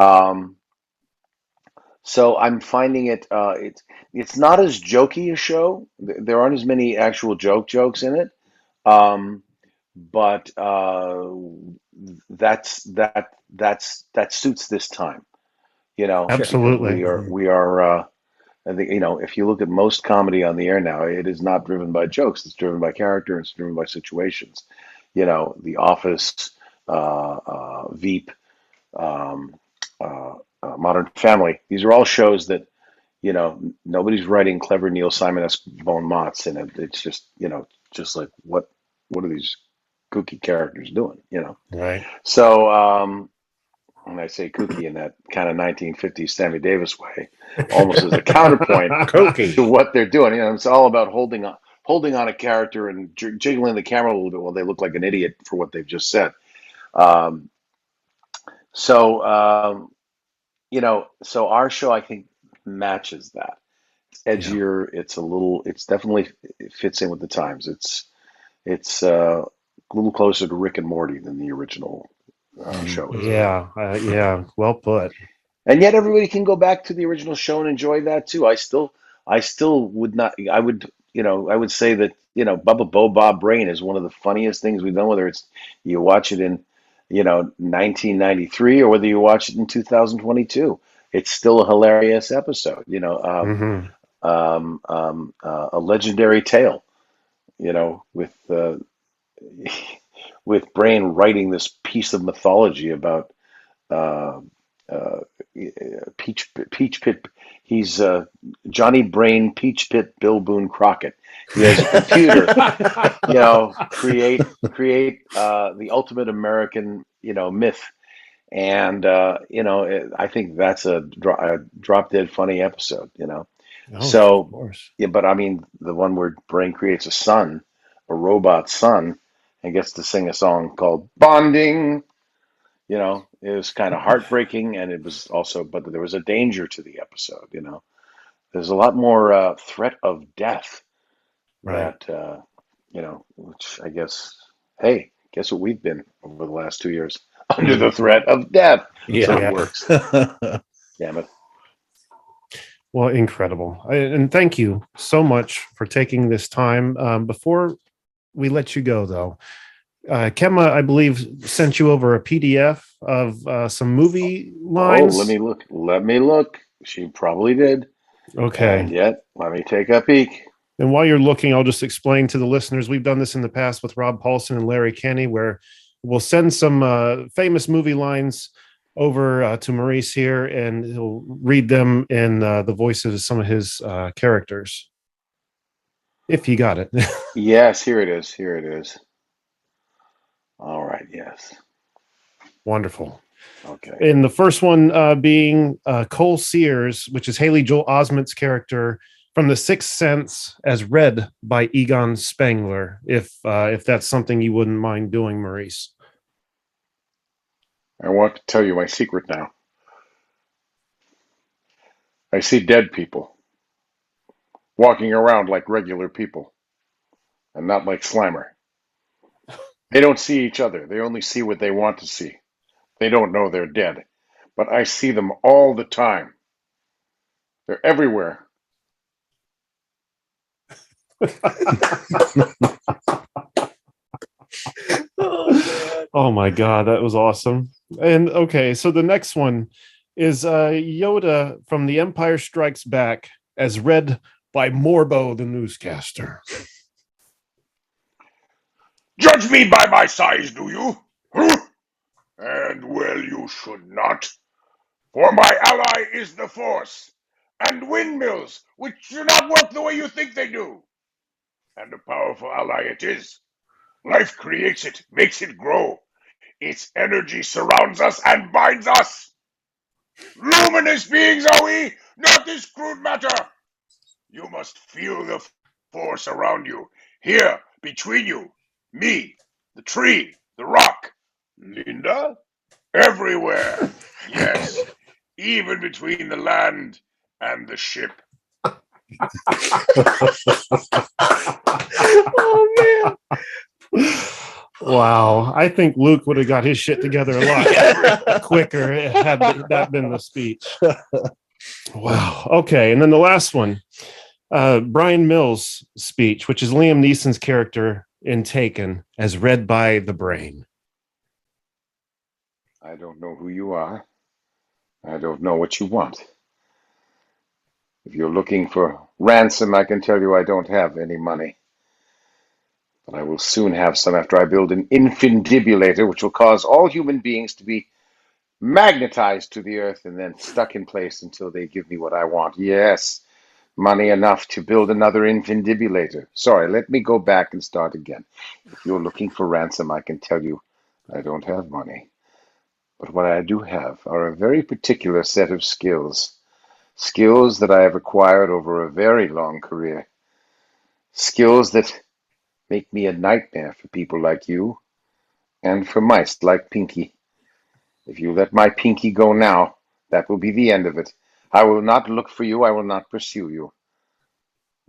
So I'm finding it's not as jokey a show. There aren't as many actual jokes in it, but that suits this time. Absolutely. We are. I think if you look at most comedy on the air now, it is not driven by jokes. It's driven by character. It's driven by situations. The Office, Veep. Modern Family. These are all shows that nobody's writing clever Neil Simon-esque bon mots in it. It's just like what are these kooky characters doing? Right. So when I say kooky in that kind of 1950s Sammy Davis way, almost as a counterpoint to what they're doing. It's all about holding on a character and jiggling the camera a little bit while they look like an idiot for what they've just said. So our show, I think, matches that. It's edgier. Yeah. It definitely fits in with the times. It's a little closer to Rick and Morty than the original show. Yeah. Well put. And yet everybody can go back to the original show and enjoy that too. I still would not, I would say that, Bubba Bo Bob Brain is one of the funniest things we've done, whether it's you watch it in 1993 or whether you watch it in 2022. It's still a hilarious episode, a legendary tale, with Brain writing this piece of mythology about Peach Pit. He's Johnny Brain Peach Pit Bill Boone Crockett. He has a computer, create the ultimate American, myth. And, I think that's a drop dead funny episode, Oh, So, of course. yeah, but I mean, the one where Brain creates a robot son, and gets to sing a song called Bonding, it was kind of heartbreaking, and it was also, but there was a danger to the episode, There's a lot more threat of death Right. that, which I guess, hey, guess what we've been over the last 2 years? Under the threat of death. Yeah. So it works. Damn it. Well, incredible. And thank you so much for taking this time. Before we let you go, though, Kemma, I believe, sent you over a PDF of some movie lines. Oh, let me look. She probably did. Okay. And yet, let me take a peek. And while you're looking, I'll just explain to the listeners, we've done this in the past with Rob Paulsen and Larry Kenny, where we'll send some famous movie lines over to Maurice here, and he'll read them in the voices of some of his characters. If you got it. Yes, here it is. Here it is. All right, yes. Wonderful. Okay. And the first one being Cole Sears, which is Haley Joel Osment's character from The Sixth Sense, as read by Egon Spengler. If that's something you wouldn't mind doing, Maurice. I want to tell you my secret now. I see dead people walking around like regular people and not like Slimer. They don't see each other. They only see what they want to see. They don't know they're dead. But I see them all the time. They're everywhere. Oh my God, that was awesome. And okay, so the next one is Yoda from The Empire Strikes Back, as read by Morbo, the newscaster. Judge me by my size, do you? Huh? And well, you should not. For my ally is the Force, and windmills, which do not work the way you think they do. And a powerful ally it is. Life creates it, makes it grow. Its energy surrounds us and binds us. Luminous beings are we, not this crude matter. You must feel the Force around you, here, between you, me, the tree, the rock, Linda, everywhere. Yes, even between the land and the ship. Oh man. Wow. I think Luke would have got his shit together a lot quicker had that been the speech. Wow. Okay. And then the last one, Brian Mills' speech, which is Liam Neeson's character in Taken, as read by the Brain. I don't know who you are. I don't know what you want. If you're looking for ransom, I can tell you I don't have any money. But I will soon have some after I build an infundibulator, which will cause all human beings to be magnetized to the earth and then stuck in place until they give me what I want. Yes, money enough to build another infundibulator. Sorry, let me go back and start again. If you're looking for ransom, I can tell you I don't have money. But what I do have are a very particular set of skills. Skills that I have acquired over a very long career. Skills that make me a nightmare for people like you and for mice like Pinky. If you let my Pinky go now, that will be the end of it. I will not look for you. I will not pursue you.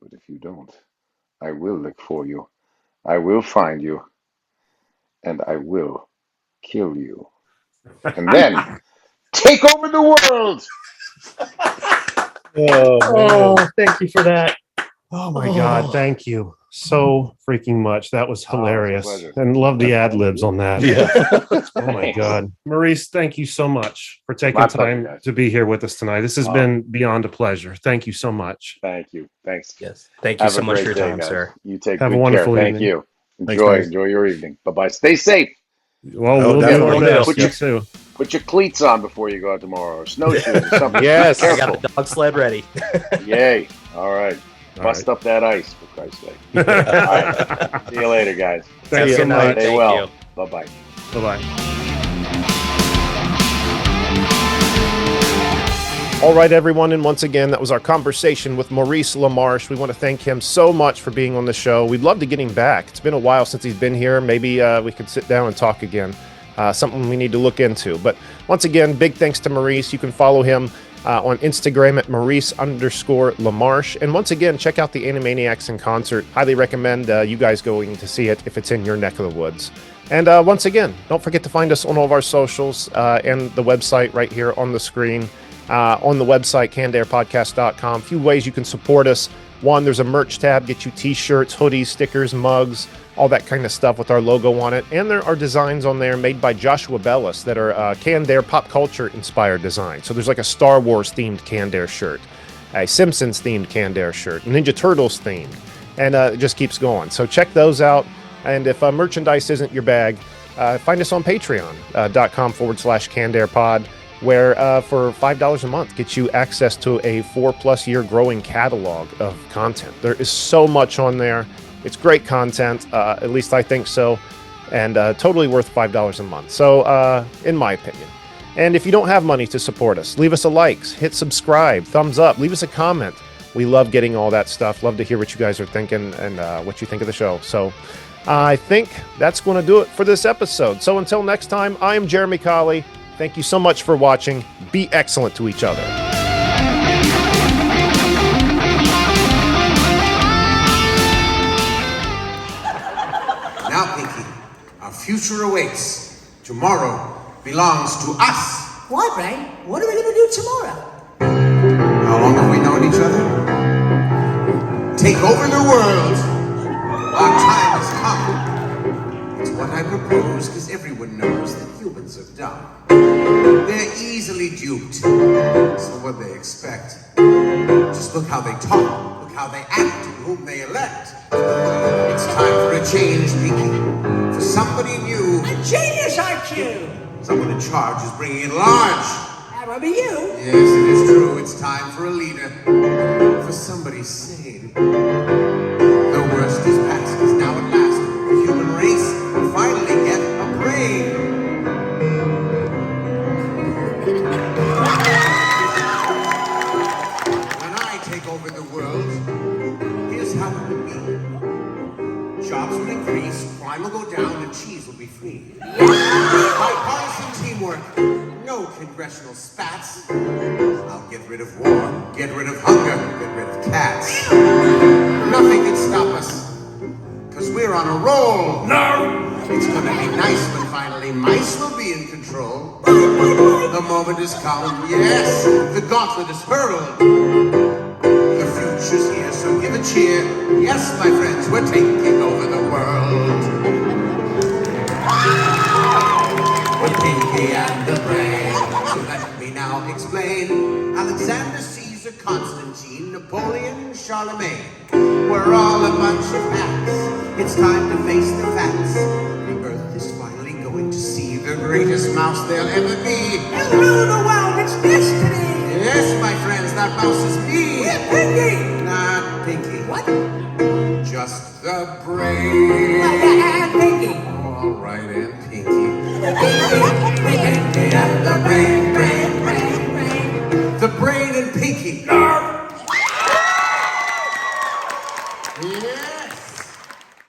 But if you don't, I will look for you. I will find you. And I will kill you. And then take over the world. Oh, thank you for that. Oh my God. Thank you so freaking much. That was hilarious. It's a pleasure. And love the ad libs on that. Yeah. Oh my God. Maurice, thank you so much for taking My pleasure, time guys. to be here with us tonight. This has been beyond a pleasure. Thank you so much. Thank you. Thanks. Yes. Thank you Have so a much for great your day, time, guys. sir. You take Have a good wonderful care. evening. Thank you. Thanks, Enjoy guys. your evening. Bye-bye. Stay safe. Well, Oh, we'll do definitely. our best. Put You your- too. Put your cleats on before you go out tomorrow, or snowshoes or something. Yes. I Careful. got the dog sled ready. Yay. All right. All Bust right. up that ice, for Christ's sake. All right. See you later, guys. Thank Have you a so good night. much. Stay Thank well. you. Bye-bye. Bye-bye. All right, everyone. And once again, that was our conversation with Maurice LaMarche. We want to thank him so much for being on the show. We'd love to get him back. It's been a while since he's been here. Maybe we could sit down and talk again. Something we need to look into. But once again, big thanks to Maurice. You can follow him on Instagram at Maurice_LaMarche. And once again, check out the Animaniacs in concert. Highly recommend you guys going to see it if it's in your neck of the woods. And once again, don't forget to find us on all of our socials and the website right here on the screen. On the website, cannedairpodcast.com. A few ways you can support us. One, there's a merch tab. Get you t-shirts, hoodies, stickers, mugs, all that kind of stuff with our logo on it. And there are designs on there made by Joshua Bellis that are Canned Air pop culture inspired designs. So there's like a Star Wars themed Canned Air shirt, a Simpsons themed Canned Air shirt, Ninja Turtles themed, and it just keeps going. So check those out. And if merchandise isn't your bag, find us on patreon.com/CannedAirPod, where for $5 a month gets you access to a 4+ year growing catalog of content. There is so much on there. It's great content, at least I think so, and totally worth $5 a month. So, in my opinion. And if you don't have money to support us, leave us a like, hit subscribe, thumbs up, leave us a comment. We love getting all that stuff. Love to hear what you guys are thinking and what you think of the show. So I think that's going to do it for this episode. So until next time, I am Jeremy Colley. Thank you so much for watching. Be excellent to each other. Now, Pinky, our future awaits. Tomorrow belongs to us. Why, Brain? What are we going to do tomorrow? How long have we known each other? Take over the world. Our time has come. It's what I propose, because everyone knows that humans are dumb. They're easily duped. So what they expect? Just look how they talk, look how they act, and whom they elect. It's time for a change, Pinky. For somebody new. A genius IQ! Someone in charge is bringing in large. That will be you. Yes, it is true. It's time for a leader. For somebody sane. The worst is past, because now at last, the human race will finally get a brain. When I take over the world, here's how it will be. Jobs will increase, crime will go down, and cheese will be free. Bipartisan teamwork. No congressional spats. I'll get rid of war, get rid of hunger, get rid of cats. Nothing can stop us, because we're on a roll. No! It's gonna be nice when finally mice will be in control. The moment has come, yes, the gauntlet is hurled. The future's here, so give a cheer. Yes, my friends, we're taking over the world. With Pinky and the Brain. So let me now explain. Alexander, Caesar, Constantine, Napoleon, Charlemagne. We're all a bunch of hacks. It's time to face the facts. The Earth is finally going to see the greatest mouse there'll ever be. And rule the world, it's destiny. Yes, my friends, that mouse is me. We're Pinky. Not Pinky. What? Just the Brain. And Pinky. All right, and Pinky. Pinky and the Brain, The Brain and Pinky.